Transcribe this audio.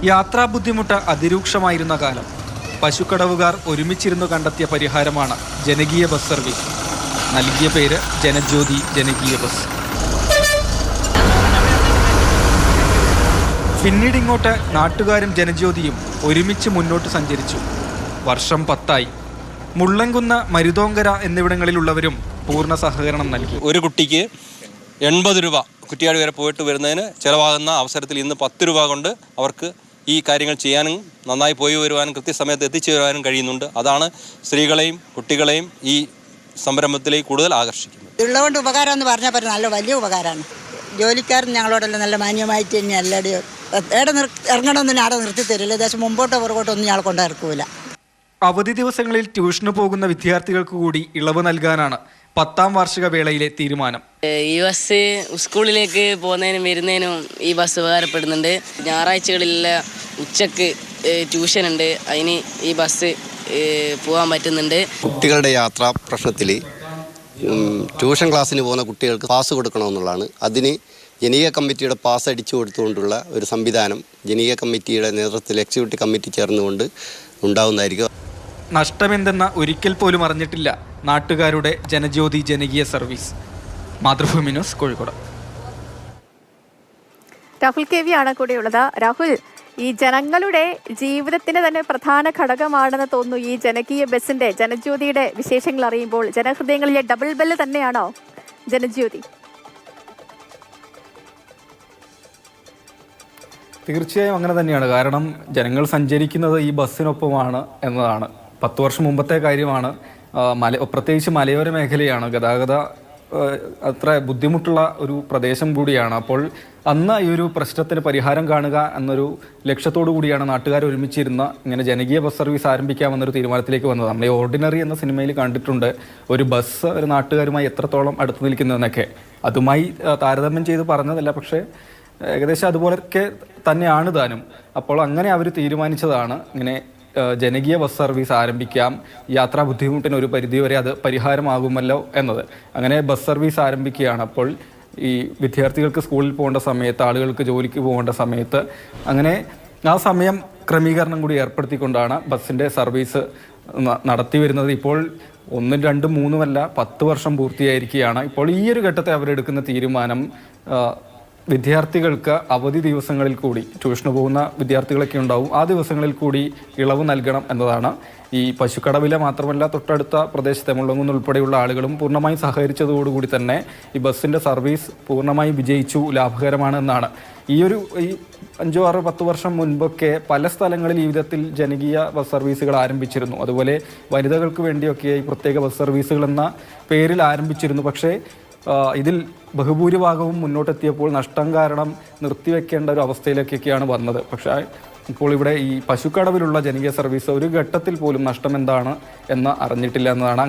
യാത്രാ ബുദ്ധിമുട്ട് അതിരൂക്ഷമായിരുന്ന കാലം പശുക്കടവുകാർ ഒരുമിച്ചിരുന്നു കണ്ടെത്തിയ പരിഹാരമാണ് ജനകീയ ബസ് സർവീസ്. നൽകിയ പേര് ജനജ്യോതി ജനകീയ ബസ്. പിന്നീട് ഇങ്ങോട്ട് നാട്ടുകാരും ജനജ്യോതിയും ഒരുമിച്ച് മുന്നോട്ട് സഞ്ചരിച്ചു. വർഷം 10 മുള്ളൻകുന്ന്, മരുതോങ്കര എന്നിവിടങ്ങളിലുള്ളവരും പൂർണ്ണ സഹകരണം നൽകി. ഒരു കുട്ടിക്ക് 80 രൂപ കുറ്റിയാടി വരെ പോയിട്ട് വരുന്നതിന് ചിലവാകുന്ന അവസരത്തിൽ ഇന്ന് 10 രൂപ കൊണ്ട് അവർക്ക് ഈ കാര്യങ്ങൾ ചെയ്യാനും നന്നായി പോയി വരുവാനും കൃത്യസമയത്ത് എത്തിച്ചേരുവാനും കഴിയുന്നുണ്ട്. അതാണ് സ്ത്രീകളെയും കുട്ടികളെയും ഈ സംരംഭത്തിലേക്ക് കൂടുതൽ ആകർഷിക്കുന്നത്. ഉള്ളതുകൊണ്ട് ഉപകാരം എന്ന് പറഞ്ഞാൽ പറ്റും, നല്ല വലിയ ഉപകാരമാണ്. ജോലിക്കാരൻ ഞങ്ങളോടെല്ലാം നല്ല മാന്യമായിട്ട് തന്നെ എല്ലാവരുടെയും ഇറങ്ങണമെന്ന് ആടെ നിർത്തി തരില്ല. ഏകദേശം മുമ്പോട്ടോ പുറകോട്ടൊന്നും ഞങ്ങൾ കൊണ്ടിറക്കൂല. അവധി ദിവസങ്ങളിൽ ട്യൂഷന് പോകുന്ന വിദ്യാർത്ഥികൾക്ക് കൂടി ഇളവ് നൽകാനാണ് 10ാം വാർഷിക വേളയിലെ തീരുമാനം. ഈ ബസ് സ്കൂളിലേക്ക് പോകുന്നതിനും വരുന്നതിനും ഈ ബസ് ഉപകാരപ്പെടുന്നുണ്ട്. ഞായറാഴ്ചകളിൽ ഉച്ചക്ക് ട്യൂഷൻ ഉണ്ട്, അതിന് ഈ ബസ് പോകാൻ പറ്റുന്നുണ്ട്. കുട്ടികളുടെ യാത്രാ പ്രശ്നത്തിൽ ട്യൂഷൻ ക്ലാസ്സിന് പോകുന്ന കുട്ടികൾക്ക് പാസ് കൊടുക്കണമെന്നുള്ളതാണ്. അതിന് ജനകീയ കമ്മിറ്റിയുടെ പാസ് അടിച്ചു കൊടുത്തുകൊണ്ടുള്ള ഒരു സംവിധാനം ജനകീയ കമ്മിറ്റിയുടെ നേതൃത്വത്തിൽ എക്സിക്യൂട്ടീവ് കമ്മിറ്റി ചേർന്നുകൊണ്ട് ഉണ്ടാവുന്നതായിരിക്കും. നഷ്ടമെന്തെന്ന ഒരിക്കൽ പോലും അറിഞ്ഞിട്ടില്ല നാട്ടുകാരുടെ ജനജ്യോതി ജനകീയ service. Mathrubhumi news, Kozhikode. Rahul K V ആണ് കൂടെയുള്ളത്. രാഹുൽ, ഈ ജനങ്ങളുടെ ജീവിതത്തിന്റെ തന്നെ പ്രധാന ഘടകമാണെന്ന് തോന്നുന്നു ഈ ജനകീയ ബസിന്റെ ജനജ്യോതിയുടെ വിശേഷങ്ങൾ അറിയുമ്പോൾ. ജനഹൃദയങ്ങളിലെ ഡബിൾ ബെല്ല് തന്നെയാണോ ജനജ്യോതി? തീർച്ചയായും അങ്ങനെ തന്നെയാണ്. കാരണം ജനങ്ങൾ സഞ്ചരിക്കുന്നത് ഈ ബസ്സിനൊപ്പമാണ് എന്നതാണ്. 10 വർഷം മുമ്പത്തെ കാര്യമാണ്. പ്രത്യേകിച്ച് മലയോര മേഖലയാണ്, ഗതാഗത അത്ര ബുദ്ധിമുട്ടുള്ള ഒരു പ്രദേശം കൂടിയാണ്. അപ്പോൾ അന്ന് ഈ ഒരു പ്രശ്നത്തിന് പരിഹാരം കാണുക എന്നൊരു ലക്ഷ്യത്തോടു കൂടിയാണ് നാട്ടുകാർ ഒരുമിച്ചിരുന്ന ഇങ്ങനെ ജനകീയ ബസ് സർവീസ് ആരംഭിക്കാമെന്നൊരു തീരുമാനത്തിലേക്ക് വന്നത്. നമ്മൾ ഈ ഓർഡിനറി എന്ന സിനിമയിൽ കണ്ടിട്ടുണ്ട് ഒരു ബസ് ഒരു നാട്ടുകാരുമായി എത്രത്തോളം അടുത്ത് നിൽക്കുന്നതെന്നൊക്കെ. അതുമായി താരതമ്യം ചെയ്ത് പറഞ്ഞതല്ല, പക്ഷേ ഏകദേശം അതുപോലൊക്കെ തന്നെയാണ് താനും. അപ്പോൾ അങ്ങനെ അവർ തീരുമാനിച്ചതാണ് ഇങ്ങനെ ജനകീയ ബസ് സർവീസ് ആരംഭിക്കാം, യാത്രാ ബുദ്ധിമുട്ടിന് ഒരു പരിധിവരെ അത് പരിഹാരമാകുമല്ലോ എന്നത്. അങ്ങനെ ബസ് സർവീസ് ആരംഭിക്കുകയാണ്. അപ്പോൾ ഈ വിദ്യാർത്ഥികൾക്ക് സ്കൂളിൽ പോകേണ്ട സമയത്ത്, ആളുകൾക്ക് ജോലിക്ക് പോകേണ്ട സമയത്ത് അങ്ങനെ ആ സമയം ക്രമീകരണം കൂടി ഏർപ്പെടുത്തിക്കൊണ്ടാണ് ബസ്സിൻ്റെ സർവീസ് നടത്തി വരുന്നത്. ഇപ്പോൾ 1, 2, 3 10 വർഷം പൂർത്തിയായിരിക്കുകയാണ്. ഇപ്പോൾ ഈ ഒരു ഘട്ടത്തെ അവരെടുക്കുന്ന തീരുമാനം വിദ്യാർത്ഥികൾക്ക് അവധി ദിവസങ്ങളിൽ കൂടി, ട്യൂഷന് പോകുന്ന വിദ്യാർത്ഥികളൊക്കെ ഉണ്ടാവും, ആ ദിവസങ്ങളിൽ കൂടി ഇളവ് നൽകണം എന്നതാണ്. ഈ പശുക്കടവിലെ മാത്രമല്ല തൊട്ടടുത്ത പ്രദേശത്തെ മുള്ളംകുന്ന് ഉൾപ്പെടെയുള്ള ആളുകളും പൂർണ്ണമായും സഹകരിച്ചതോടുകൂടി തന്നെ ഈ ബസ്സിൻ്റെ സർവീസ് പൂർണ്ണമായും വിജയിച്ചു, ലാഭകരമാണ് എന്നാണ്. ഈ 5, 6, 10 വർഷം മുൻപൊക്കെ പല സ്ഥലങ്ങളിൽ ഈ വിധത്തിൽ ജനകീയ ബസ് സർവീസുകൾ ആരംഭിച്ചിരുന്നു. അതുപോലെ വനിതകൾക്ക് വേണ്ടിയൊക്കെ ഈ പ്രത്യേക ബസ് സർവീസുകൾ എന്ന പേരിൽ ആരംഭിച്ചിരുന്നു. പക്ഷേ ഇതിൽ ബഹുഭൂരിഭാഗവും മുന്നോട്ടെത്തിയപ്പോൾ നഷ്ടം കാരണം നിർത്തിവെക്കേണ്ട ഒരു അവസ്ഥയിലേക്കൊക്കെയാണ് വന്നത്. പക്ഷേ ഇപ്പോൾ ഇവിടെ ഈ പശുക്കടവിലുള്ള ജനകീയ സർവീസ് ഒരു ഘട്ടത്തിൽ പോലും നഷ്ടം എന്താണ് എന്ന് അറിഞ്ഞിട്ടില്ല എന്നതാണ്.